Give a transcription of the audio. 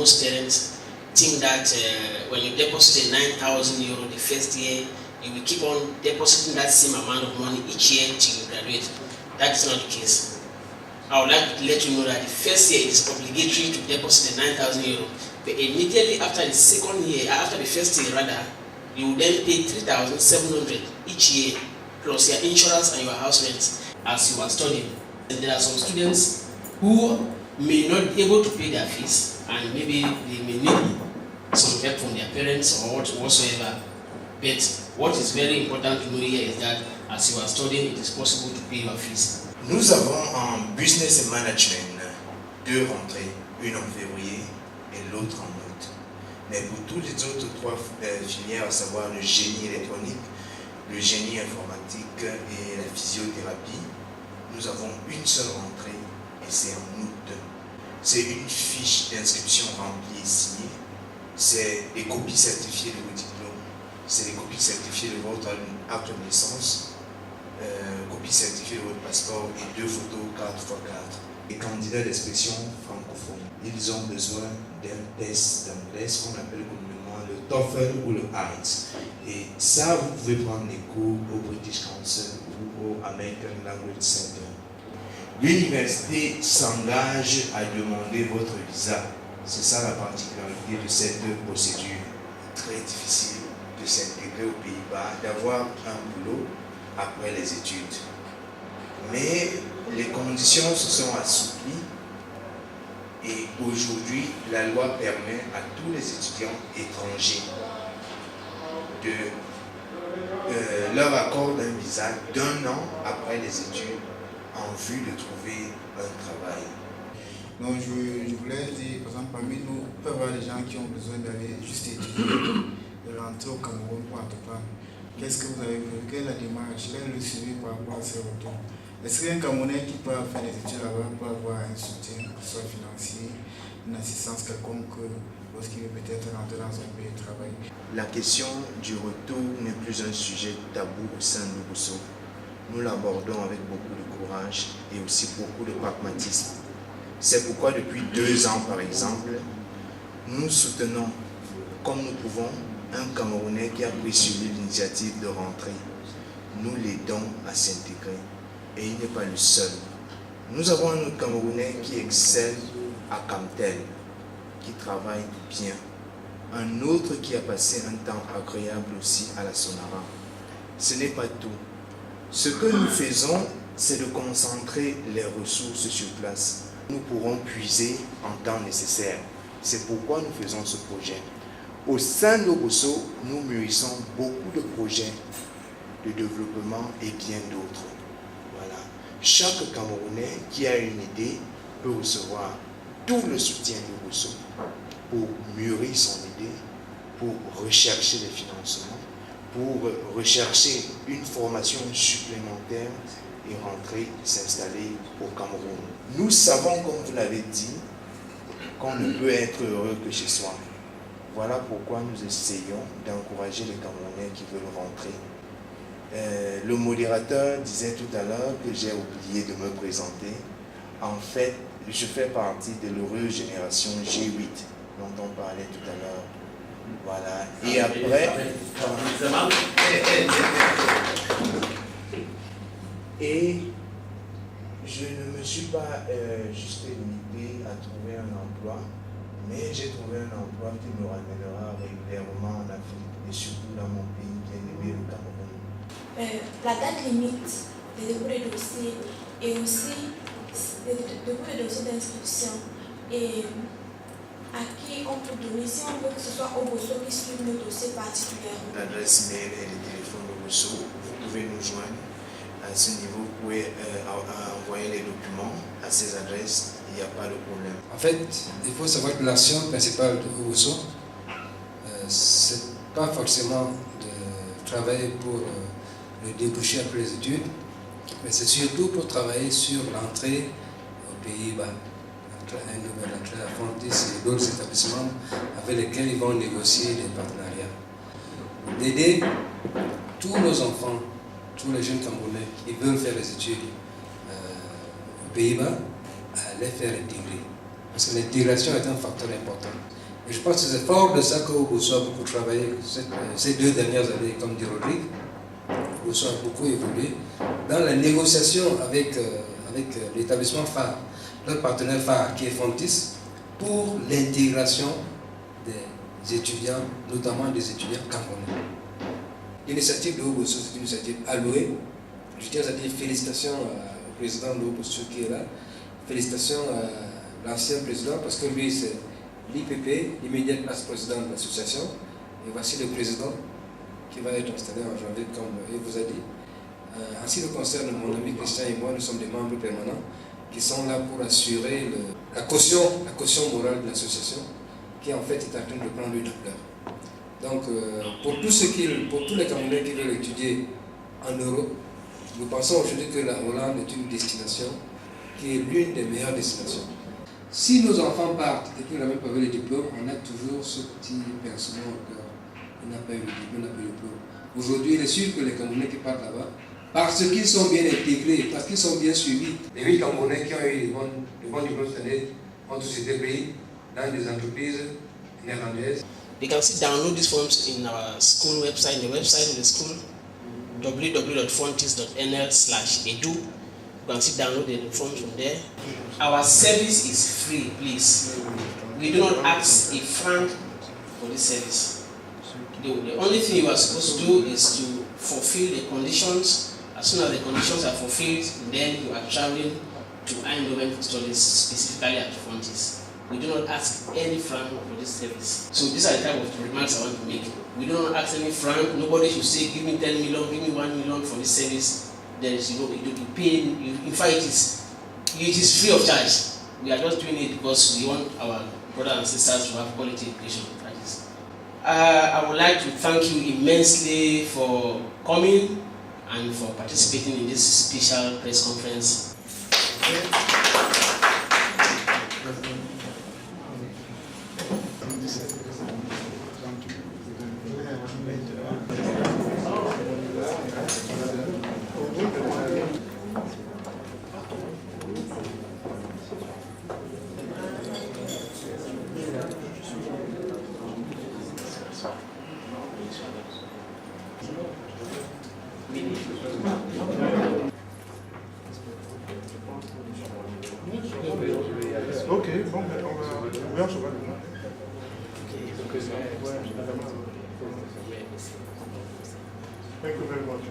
most parents think that when you deposit a 9,000 euro the first year, you will keep on depositing that same amount of money each year till you graduate. That is not the case. I would like to let you know that the first year it is obligatory to deposit the 9,000 euro. But immediately after the second year, after the first year rather, you will then pay 3,700 each year, plus your insurance and your house rent as you are studying. And there are some students who may not be able to pay their fees, and maybe they may need some help from their parents or whatsoever. But what is very important to know here is that as you are studying, it is possible to pay your fees. Nous avons en business management 2 rentrées, une en février et l'autre en août. Mais pour tous les autres 3 filières, à savoir le génie électronique, le génie informatique et la physiothérapie, nous avons une seule rentrée et c'est en août. C'est une fiche d'inscription remplie et signée. C'est des copies certifiées de vos diplômes. C'est des copies certifiées de votre acte de naissance, copies certifiées de votre passeport et 2 photos 4x4. Les candidats d'expression francophone, ils ont besoin d'un test d'anglais, ce qu'on appelle communément le TOEFL ou le IELTS. Et ça, vous pouvez prendre les cours au British Council ou au American Language Center. L'université s'engage à demander votre visa. C'est ça la particularité de cette procédure. Très difficile de s'intégrer aux Pays-Bas, d'avoir un boulot après les études. Mais les conditions se sont assouplies et aujourd'hui, la loi permet à tous les étudiants étrangers de leur accorder un visa d'1 an après les études en vue de trouver un travail. Donc je voulais dire, par exemple, parmi nous, on peut avoir des gens qui ont besoin d'aller juste étudier, de rentrer au Cameroun pour entreprendre. Qu'est-ce que vous avez vu? Quelle est la démarche? Quel est le suivi par rapport à ces retours? Est-ce qu'un Camerounais qui peut faire des études là-bas peut avoir un soutien, que ce soit financier, une assistance quelconque lorsqu'il veut peut-être rentrer dans un pays de travail? La question du retour n'est plus un sujet tabou au sein de Lobosso. Nous l'abordons avec beaucoup de courage et aussi beaucoup de pragmatisme. C'est pourquoi depuis 2 ans, par exemple, nous soutenons, comme nous pouvons, un Camerounais qui a pris sur lui l'initiative de rentrer. Nous l'aidons à s'intégrer. Et il n'est pas le seul. Nous avons un autre Camerounais qui excelle à Camtel, qui travaille bien. Un autre qui a passé un temps agréable aussi à la Sonara. Ce n'est pas tout. Ce que nous faisons, c'est de concentrer les ressources sur place. Nous pourrons puiser en temps nécessaire. C'est pourquoi nous faisons ce projet. Au sein de Lobosso, nous mûrissons beaucoup de projets de développement et bien d'autres. Voilà. Chaque Camerounais qui a une idée peut recevoir tout le soutien de Lobosso pour mûrir son idée, pour rechercher les financements, pour rechercher une formation supplémentaire et rentrer, s'installer au Cameroun. Nous savons, comme vous l'avez dit, qu'on ne peut être heureux que chez soi. Voilà pourquoi nous essayons d'encourager les Camerounais qui veulent rentrer. Le modérateur disait tout à l'heure que j'ai oublié de me présenter. En fait, je fais partie de l'heureuse génération G8 dont on parlait tout à l'heure. Voilà. Et après... Et je ne me suis pas juste limité à trouver un emploi, mais j'ai trouvé un emploi qui me ramènera régulièrement en Afrique et surtout dans mon pays bien-aimé, le Cameroun. La date limite des dépôts de dossiers et aussi des dépôts de dossiers d'inscription et à qui on peut donner si on veut que ce soit au Bosso qui suive le dossier particulièrement. L'adresse mail et le téléphone au Bosso, vous pouvez nous joindre. À ce niveau, vous pouvez envoyer les documents à ces adresses, il n'y a pas de problème. En fait, il faut savoir que l'action principale de Bosso, ce n'est pas forcément de travailler pour le débouché après les études, mais c'est surtout pour travailler sur l'entrée aux Pays-Bas, un nouvel entrée à Frontis et d'autres établissements avec lesquels ils vont négocier des partenariats. D'aider tous nos enfants, tous les jeunes Camerounais qui veulent faire les études aux Pays-Bas, à les faire intégrer. Parce que l'intégration est un facteur important. Et je pense que c'est fort de ça qu'Obosso a beaucoup travaillé ces 2 dernières années, comme dit Rodrigue. Obosso a beaucoup évolué dans la négociation avec l'établissement phare, notre partenaire phare qui est Fontis, pour l'intégration des étudiants, notamment des étudiants camerounais. L'initiative de Obosso, c'est une initiative allouée. Je tiens à dire félicitations au président de Obosso qui est là. Félicitations à l'ancien président parce que lui, c'est l'IPP, l'immédiat président de l'association. Et voici le président qui va être installé en janvier, comme il vous a dit. En ce qui concerne mon ami Christian et moi, nous sommes des membres permanents qui sont là pour assurer la caution morale de l'association qui en fait est en train de prendre une ampleur. Donc pour tous les Camerounais qui veulent étudier en Europe, nous pensons aujourd'hui que la Hollande est une destination qui est l'une des meilleures destinations. Si nos enfants partent et qu'ils n'ont même pas eu le diplôme, on a toujours ce petit pincement au cœur. Il n'a pas eu le diplôme, il n'a pas eu le diplôme. Aujourd'hui, il est sûr que les Camerounais qui partent là-bas, parce qu'ils sont bien intégrés, parce qu'ils sont bien suivis. Les 8 Camerounais qui ont eu les bons diplômes cette année ont tous été pris dans des entreprises néerlandaises. They can still download these forms in our school website, the website of the school, www.fontis.nl/edu. You can still download the forms from there. Our service is free, please. We do not ask a franc for this service. The only thing you are supposed to do is to fulfill the conditions. As soon as the conditions are fulfilled, then you are traveling to Eindhoven for studies, specifically at Fontis. We do not ask any franc for this service. So these are the type of remarks I want to make. We do not ask any franc. Nobody should say, give me 10 million, give me 1 million for this service. There is, you pay. In fact, it is free of charge. We are just doing it because we want our brothers and sisters to have quality education. I would like to thank you immensely for coming and for participating in this special press conference. Ok, bon, on va ouvrir sur Thank you very much.